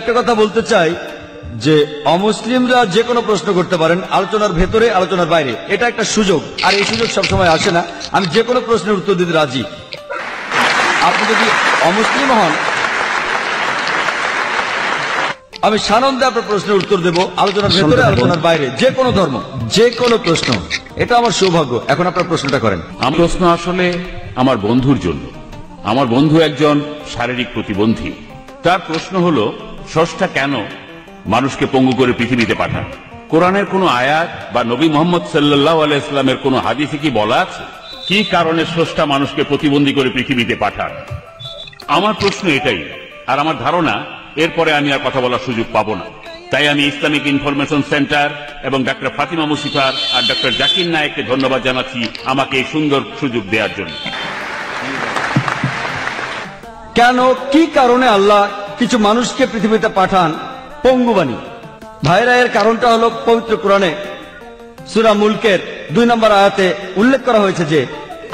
একটা কথা বলতে চাই যে অমুসলিমরা যে কোনো প্রশ্ন করতে পারেন, আলোচনার ভেতরে আলোচনার বাইরে। এটা একটা সুযোগ, আর এই সুযোগ সবসময় আসে না। আমি যে কোনো প্রশ্নের উত্তর দিতে রাজি। আপনি যদি অমুসলিম হন, আমি সানন্দে আপনার প্রশ্নের উত্তর দেব, আলোচনার ভেতরে আলোচনার বাইরে, যে কোনো ধর্ম, যে কোনো প্রশ্ন। এটা আমার সৌভাগ্য। এখন আপনার প্রশ্নটা করেন। আমার প্রশ্ন আসলে আমার বন্ধুর জন্য। আমার বন্ধু একজন শারীরিক প্রতিবন্ধী। তার প্রশ্ন হলো, স্রষ্টা কেন মানুষকে পঙ্গু করে পৃথিবীতে পাঠান? কোরআনের কোন আয়াত বা নবী মোহাম্মদ সাল্লাল্লাহু আলাইহি সাল্লামের কোন হাদিসে কি বলা আছে কি কারণে স্রষ্টা মানুষকে প্রতিবন্ধী করে পৃথিবীতে পাঠান? আমার প্রশ্ন এটাই, আর আমার ধারণা এরপরে আমি আর কথা বলার সুযোগ পাবো না। তাই আমি ইসলামিক ইনফরমেশন সেন্টার এবং ডক্টর ফাতিমা মুসিফার আর ডক্টর জাকির নায়েককে ধন্যবাদ জানাচ্ছি আমাকে এই সুন্দর সুযোগ দেওয়ার জন্য। কেন, কি কারণে আল্লাহ কিছু মানুষকে পৃথিবীতে পাঠান পঙ্গুবাণী? ভাইরা, এর কারণটা হলো পবিত্র কোরআনে সূরা মুলকের 2 নম্বর আয়াতে উল্লেখ করা হয়েছে যে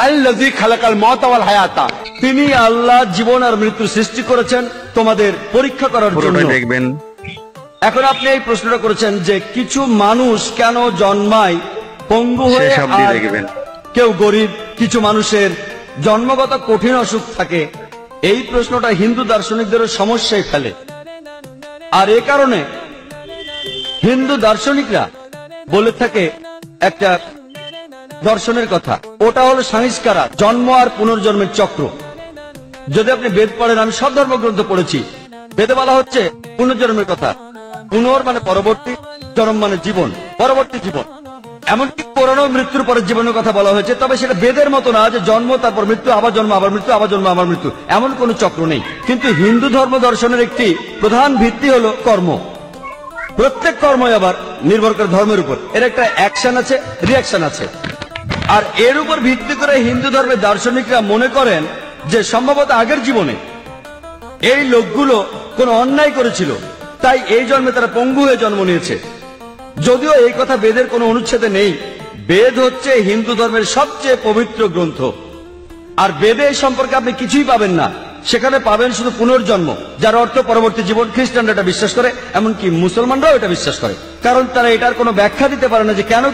আল্লাযী খালাকাল মাউতা ওয়াল হায়াতা, তিনি আল্লাহ জীবন আর মৃত্যু সৃষ্টি করেছেন তোমাদের পরীক্ষা করার জন্য। এখন আপনি এই প্রশ্নটা করেছেন যে কিছু মানুষ কেন জন্মায় পঙ্গু হয়ে, আর কেউ গরিব, কিছু মানুষের জন্মগত কঠিন অসুখ থাকে। এই প্রশ্নটা হিন্দু দার্শনিকদের সমস্যায় ফেলে। আর এ কারণে হিন্দু দার্শনিকরা বলে থাকে একটা দর্শনের কথা, ওটা হলো সংস্কারা, জন্ম আর পুনর্জন্মের চক্র। যদি আপনি বেদ পড়েন, আমি সব ধর্মগ্রন্থ পড়েছি, বেদে বলা হচ্ছে পুনর্জন্মের কথা। পুনর মানে পরবর্তী, জন্ম মানে জীবন, পরবর্তী জীবন। এমনকি পুরানো মৃত্যুর পরের জীবনের কথা বলা হয়েছে, তবে সেটা বেদের মতো না যে জন্ম তারপর মৃত্যু, আবার জন্ম আবার মৃত্যু, আবার জন্ম আবার মৃত্যু, এমন কোন চক্র নেই। কিন্তু হিন্দু ধর্ম দর্শনের একটি প্রধান ভিত্তি হলো কর্ম। প্রত্যেক কর্মই আবার নির্ভর করে ধর্মের উপর। এর একটা অ্যাকশন আছে, রিয়াকশন আছে। আর এর উপর ভিত্তি করে হিন্দু ধর্মের দার্শনিকরা মনে করেন যে সম্ভবত আগের জীবনে এই লোকগুলো কোন অন্যায় করেছিল, তাই এই জন্মে তারা পঙ্গু হয়ে জন্ম নিয়েছে। যদিও এই কথা বেদের কোনো অনুচ্ছেদে নেই। বেদ হচ্ছে হিন্দু ধর্মের সবচেয়ে পবিত্র গ্রন্থ, আর বেদে এই সম্পর্কে আপনি কিছুই পাবেন না। সেখানে পাবেন শুধু পুনর্জন্ম, যার অর্থ পরবর্তী জীবন। খ্রিস্টানরা এটা বিশ্বাস করে, এমনকি মুসলমানরাও এটা বিশ্বাস করে, কারণ তারা এটার কোনো ব্যাখ্যা দিতে পারে না যে কেন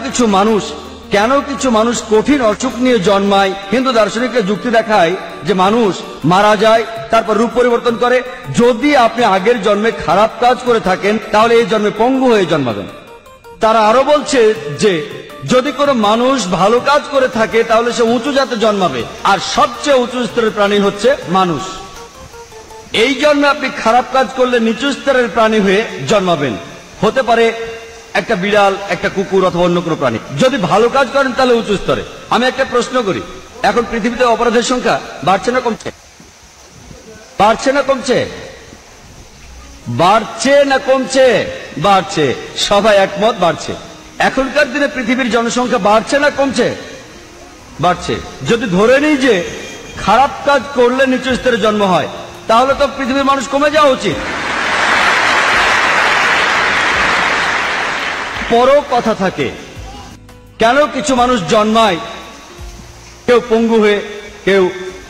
কিছু মানুষ কঠিন অসুখ নিয়ে জন্মায়। হিন্দু দার্শনিকরা যুক্তি দেখায় যে মানুষ মারা যায়, তারপর রূপ পরিবর্তন করে। যদি আপনি আগের জন্মে খারাপ কাজ করে থাকেন, তাহলে এই জন্মে পঙ্গু হয়ে জন্মাবেন। তারা আরো বলছে যে যদি কোনো মানুষ ভালো কাজ করে থাকে, তাহলে সে উঁচু জাতে জন্মাবে, আর সবচেয়ে উঁচু স্তরের প্রাণী হচ্ছে মানুষ। এই জন্মে আপনি খারাপ কাজ করলে নিচু স্তরের প্রাণী হয়ে জন্মাবেন। হতে পারে একটা বিড়াল, একটা কুকুর, অথবা অন্য কোনো প্রাণী। যদি ভালো কাজ করেন তাহলে উঁচু স্তরে। আমি একটা প্রশ্ন করি, এখন পৃথিবীতে অপরাধের সংখ্যা বাড়ছে না কমছে? বাড়ছে না কমছে? বাড়ছে না কমছে? বাড়ছে। সবাই একমত, বাড়ছে। এখনকার দিনে পৃথিবীর জনসংখ্যা বাড়ছে না কমছে? বাড়ছে। যদি ধরে নিই যে খারাপ কাজ করলে নিচু স্তরে জন্ম হয়, তাহলে তো পৃথিবীর মানুষ কমে যাওয়া উচিত। পরও কথা থাকে, কেন কিছু মানুষ জন্মায় কেউ পঙ্গু হয়ে, কেউ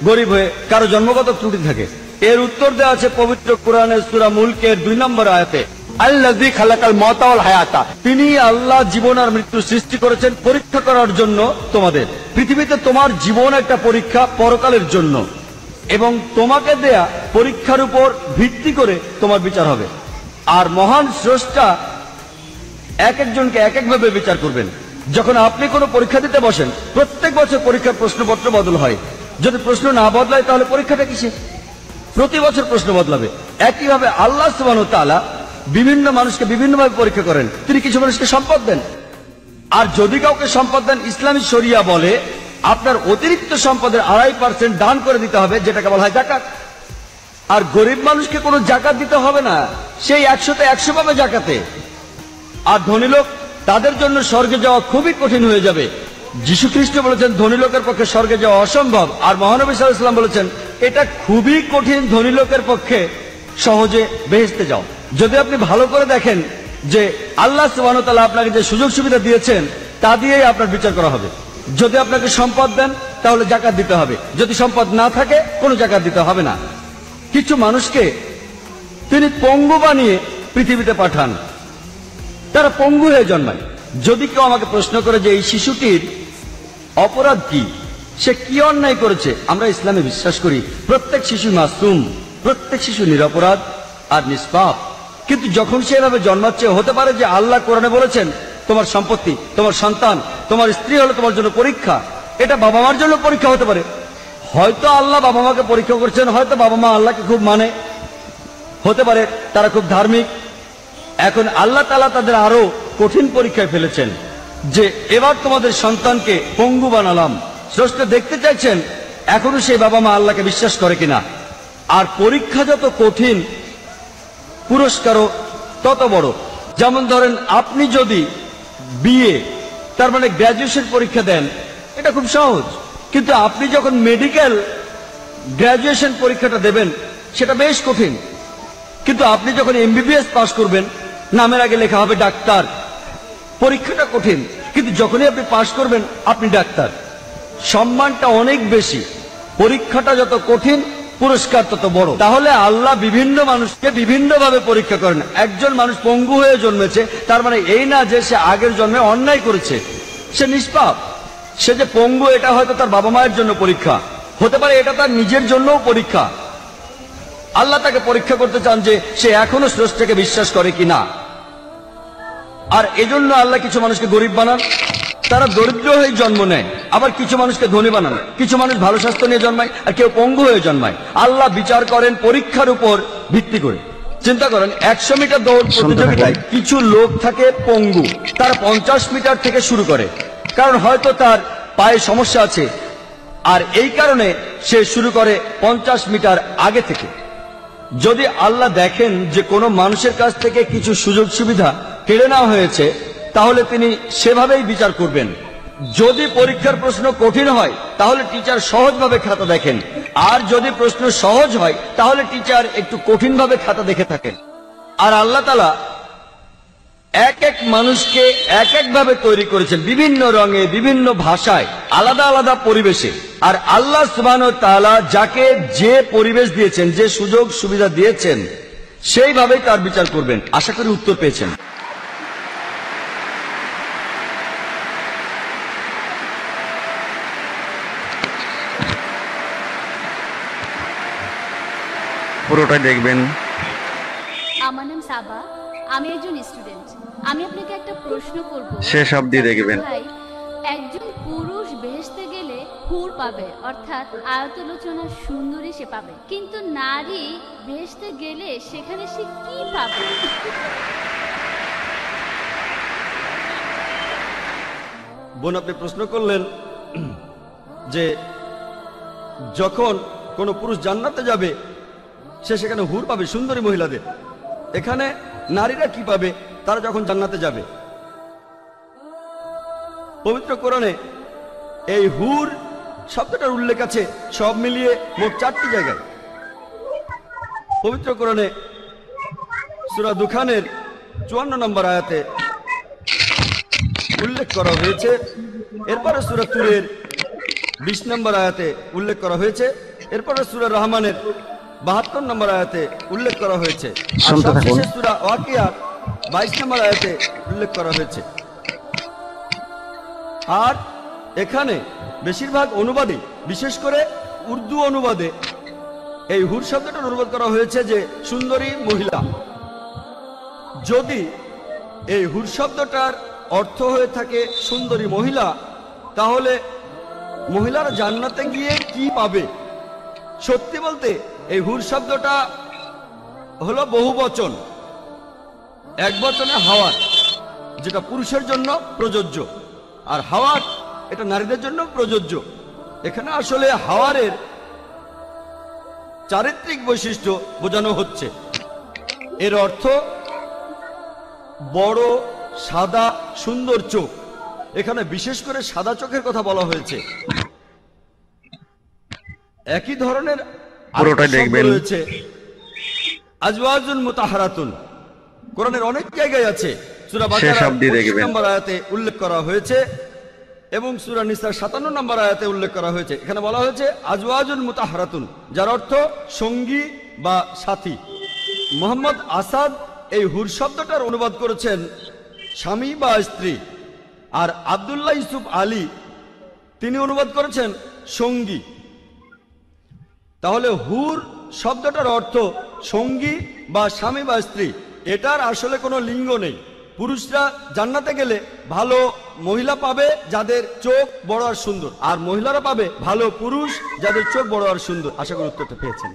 গরিব হয়ে, কারো জন্মগত ত্রুটি থাকে? এর উত্তর দেওয়া আছে পবিত্র কোরআনের সূরা মুলকের 2 নম্বর আয়াতে। আল্লাযী খালাকাল মাউতা ওয়াল হায়াতা, তিনি আল্লাহ জীবন আর মৃত্যু সৃষ্টি করেছেন পরীক্ষা করার জন্য তোমাদের। পৃথিবীতে তোমার জীবন একটা পরীক্ষা পরকালের জন্য, এবং তোমাকে দেয়া পরীক্ষার উপর ভিত্তি করে তোমার বিচার হবে। আর মহান স্রষ্টা এক একজনকে এক একভাবে বিচার করবেন। যখন আপনি কোনো পরীক্ষা দিতে বসেন, প্রত্যেক বছর পরীক্ষার প্রশ্নপত্র বদল হয়। যদি প্রশ্ন না বদলায়, তাহলে পরীক্ষাটা কিসে? প্রতি বছর প্রশ্ন বদলাবে। একইভাবে আল্লাহ সুবহানাহু ওয়া তাআলা বিভিন্ন মানুষকে বিভিন্নভাবে পরীক্ষা করেন। তিনি কিছু মানুষকে সম্পদ দেন, আর যদি কাউকে সম্পদ দেন, ইসলামী শরিয়া বলে আপনার অতিরিক্ত সম্পদের 2.5% দান করে দিতে হবে, যেটাকে বলা হয় যাকাত। আর গরিব মানুষকে কোনো জাকাত দিতে হবে না, সেই 100তে 100 পাবে জাকাতে। আর ধনী লোক, তাদের জন্য স্বর্গে যাওয়া খুবই কঠিন হয়ে যাবে। যীশু খ্রিস্ট বলেছেন ধনী লোকের পক্ষে স্বর্গে যাওয়া অসম্ভব, আর মহানবী সাল্লাল্লাহু আলাইহি ওয়াসাল্লাম বলেছেন এটা খুবই কঠিন ধনী লোকের পক্ষে সহজে বেহেশতে যাও। যদি আপনি ভালো করে দেখেন যে আল্লাহ সুবহানাহু ওয়া তাআলা আপনাকে যে সুযোগ সুবিধা দিয়েছেন, তা দিয়েই আপনার বিচার করা হবে। যদি আপনাকে সম্পদ দেন, তাহলে জাকাত দিতে হবে। যদি সম্পদ না থাকে, কোনো জাকাত দিতে হবে না। কিছু মানুষকে তিনি পঙ্গু বানিয়ে পৃথিবীতে পাঠান। তারা পঙ্গু হয়ে জন্মায়। যদি কেউ আমাকে প্রশ্ন করে যে এই শিশুটির অপরাধ কি, সে কি অন্যায় করেছে, আমরা ইসলামে বিশ্বাস করি প্রত্যেক শিশু মাসুম, প্রত্যেক শিশু নিরপরাধ আর নিষ্পাপ। কিন্তু যখন সে এভাবে জন্মাচ্ছে, হতে পারে যে আল্লাহ কোরআনে বলেছেন তোমার সম্পত্তি, তোমার সন্তান, তোমার স্ত্রী হলো তোমার জন্য পরীক্ষা। এটা বাবা মার জন্য পরীক্ষা হতে পারে। হয়তো আল্লাহ বাবা মাকে পরীক্ষা করছেন, হয়তো বাবা মা আল্লাহকে খুব মানে, হতে পারে তারা খুব ধার্মিক। এখন আল্লাহ তাআলা তাদের আরো কঠিন পরীক্ষায় ফেলেছেন যে এবার তোমাদের সন্তানকে পঙ্গু বানালাম। স্রষ্টা দেখতে চাইছেন এখনো সেই বাবা মা আল্লাহকে বিশ্বাস করে কিনা। আর পরীক্ষা যত কঠিন, পুরস্কারও তত বড়। যেমন ধরেন, আপনি যদি বিএ তার মানে গ্র্যাজুয়েশন পরীক্ষা দেন, এটা খুব সহজ। কিন্তু আপনি যখন মেডিকেল গ্র্যাজুয়েশন পরীক্ষাটা দেবেন, সেটা বেশ কঠিন। কিন্তু আপনি যখন এমবিবিএস পাস করবেন, নামের আগে লেখা হবে ডাক্তার, পরীক্ষাটা কঠিন, কিন্তু যখনই আপনি পাস করবেন আপনি ডাক্তার। সম্মানটা অনেক বেশি। পরীক্ষাটা যত কঠিন, পুরস্কার তত বড়। তাহলে আল্লাহ বিভিন্ন মানুষকে বিভিন্ন ভাবে পরীক্ষা করেন। একজন মানুষ পঙ্গু হয়ে জন্মেছে, তার মানে এই না যে সে আগের জন্মে অন্যায় করেছে, সে নিষ্পাপ। সে যে পঙ্গু, এটা হয়তো তার বাবা মায়ের জন্য পরীক্ষা, হতে পারে এটা তার নিজের জন্যও পরীক্ষা। আল্লাহ তাকে পরীক্ষা করতে চান যে সে এখনো স্রষ্টাকে বিশ্বাস করে কিনা। আর এজন্য আল্লাহ কিছু মানুষকে গরিব বানান, তারা দরিদ্র হয়ে জন্ম নেয়। আবার কিছু মানুষকে ধনী বানান, কিছু মানুষ ভালো স্বাস্থ্য নিয়ে জন্মায়, আর কেউ পঙ্গু হয়ে জন্মায়। আল্লাহ বিচার করেন পরীক্ষার উপর ভিত্তি করে। চিন্তা করেন, 100 মিটার দৌড় প্রতিযোগিতায় কিছু লোক থাকে পঙ্গু, তারা 50 মিটার থেকে শুরু করে, কারণ হয়তো তার পায়ে সমস্যা আছে, আর এই কারণে সে শুরু করে 50 মিটার আগে থেকে। যদি আল্লাহ দেখেন যে কোনো মানুষের কাছ থেকে কিছু সুযোগ সুবিধা কেড়ে নেওয়া হয়েছে, তাহলে তিনি সেভাবেই বিচার করবেন। যদি পরীক্ষার প্রশ্ন কঠিন হয়, তাহলে টিচার সহজভাবে খাতা দেখেন, আর যদি প্রশ্ন সহজ হয়, তাহলে টিচার একটু কঠিনভাবে খাতা দেখে থাকেন। আর আল্লাহ তাআলা এক এক মানুষকে এক এক ভাবে তৈরি করেছেন, বিভিন্ন রঙে, বিভিন্ন ভাষায়, আলাদা আলাদা পরিবেশে। আর আল্লাহ সুবহানাহু ওয়া তাআলা যাকে যে পরিবেশ দিয়েছেন, যে সুযোগ সুবিধা দিয়েছেন, সেইভাবেই তার বিচার করবেন। আশা করি উত্তর পেয়েছেন। পুরোটাই দেখবেন। আমার নাম সাবা, আমি একজন স্টুডেন্ট। আমি আপনাকে একটা প্রশ্ন করব, শেষ অবধি দেখবেন। ভাই, একজন পুরুষ বেহেশতে গেলে হুর পাবে, অর্থাৎ আয়তলোচনা সুন্দরী সে পাবে, কিন্তু নারী বেহেশতে গেলে সেখানে সে কি পাবে? বোন, আপনি প্রশ্ন করলেন যে যখন কোন পুরুষ জান্নাতে যাবে, সে সেখানে হুর পাবে, সুন্দরী মহিলাদের। এখানে নারীরা কি পাবে তারা যখন জান্নাতে যাবে? পবিত্র কোরআনে এই হুর শব্দটার উল্লেখ আছে সব মিলিয়ে মোট 4টি জায়গায়। পবিত্র কোরআনে সূরা দুখানের 54 নম্বর আয়াতে উল্লেখ করা হয়েছে। এরপরে সূরা তুরের 20 নম্বর আয়াতে উল্লেখ করা হয়েছে। এরপরে সূরা রহমানের 72 নম্বর আয়াতে উল্লেখ করা হয়েছে। আর সবশেষে সূরা ওয়াকিয়ার 22 নম্বর আয়াতে উল্লেখ করা হয়েছে। আর এখানে বেশিরভাগ অনুবাদে, বিশেষ করে উর্দু অনুবাদে, এই হুর শব্দটার অনুবাদ করা হয়েছে যে সুন্দরী মহিলা। যদি এই হুর শব্দটার অর্থ হয়ে থাকে সুন্দরী মহিলা, তাহলে মহিলারা জান্নাতে গিয়ে কি পাবে? সত্যি বলতে এই হুর শব্দটা হলো বহুবচন। এক বচনে হাওয়ার, যেটা পুরুষের জন্য প্রযোজ্য, আর হাওয়ার এটা নারীদের জন্য প্রযোজ্য। এখানে আসলে হাওয়ারের চারিত্রিক বৈশিষ্ট্য বোঝানো হচ্ছে। এর অর্থ বড়, সাদা, সুন্দর চোখ। এখানে বিশেষ করে সাদা চোখের কথা বলা হয়েছে। একই ধরনের পুরোটাই দেখবেন। রয়েছে আজওয়াজুন মুতাহারাতুন, কোরআনের অনেক জায়গায় আছে। সূরা বাকারার 25 নম্বর আয়াতে উল্লেখ করা হয়েছে এবং সূরা নিসার 57 নম্বর আয়াতে উল্লেখ করা হয়েছে। এখানে বলা হয়েছে আজওয়াজুন মুতাহারাতুন, যার অর্থ সঙ্গী বা সাথী। মোহাম্মদ আসাদ এই হুর শব্দটার অনুবাদ করেছেন স্বামী বা স্ত্রী, আর আব্দুল্লাহ ইউসুফ আলী তিনি অনুবাদ করেছেন সঙ্গী। তাহলে হুর শব্দটার অর্থ সঙ্গী বা স্বামী বা স্ত্রী। এটার আসলে কোনো লিঙ্গ নেই। পুরুষরা জান্নাতে গেলে ভালো মহিলা পাবে যাদের চোখ বড় আর সুন্দর, আর মহিলারা পাবে ভালো পুরুষ যাদের চোখ বড় আর সুন্দর। আশা করি উত্তরটা পেয়েছেন।